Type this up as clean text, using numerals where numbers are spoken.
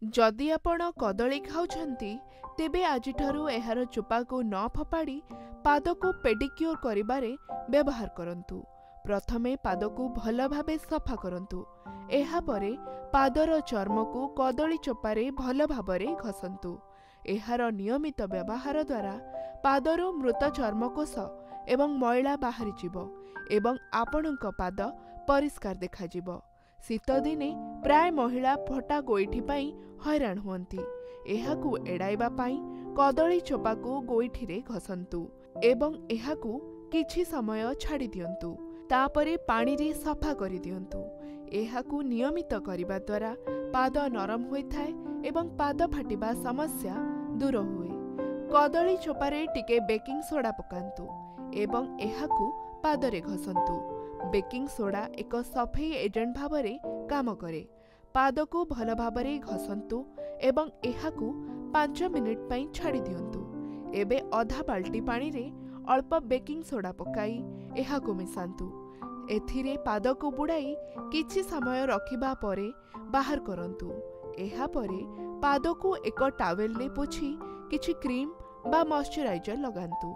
जदि आपण कदली खाउछन्ति तेबे आजिठारु एहार चोपाको न फपाड़ी पादको पेडिक्योर करिबारे व्यवहार करंतु। प्रथमे पादको भल भाबे सफा करंतु। एहा परे पादर चर्मको कदली चोपारे भल भाबरे घसंतु। एहार नियमित व्यवहार द्वारा पादर मृत चर्मकोश एवं मैला बाहरी जिवो एवं आपणक पाद परिष्कार देखाजिवो। शीत दिने प्राय महिला फटा गोईठी पाई हैरान हुअन्ति। एहाकु एड़ाइबा पाई कदली चोपाको गोईठीरे घसंतु एवं एहाकु किछि समय छाड़ी दियंतु। तापरे पानीरे सफा करि दियंतु। एहाकु नियमित करिबा द्वारा पाद नरम होइथाय एवं पाद फाटिबा समस्या दूर हुए। कदली चोपारे टिके बेकिंग सोडा पकांतु एवं एहाकु पादरे घसंतु। बेकिंग सोडा एक सफेई एजेंट भावरे काम करे। पाद को भल भावरे घसंतु एवं एहाकु 5 मिनिट पई छाड़ी दियंतु। एबे अधा बाल्टी पानी रे अल्प बेकिंग सोडा पकाई एहाकु मिसांतु। एथिरे पाद को बुड़ाई किछि समय रखिबा परे बाहर करंतु। एहा परे पाद को एक टावेल ने पोछि किछि क्रीम बा मॉइस्चराइजर लगांतु।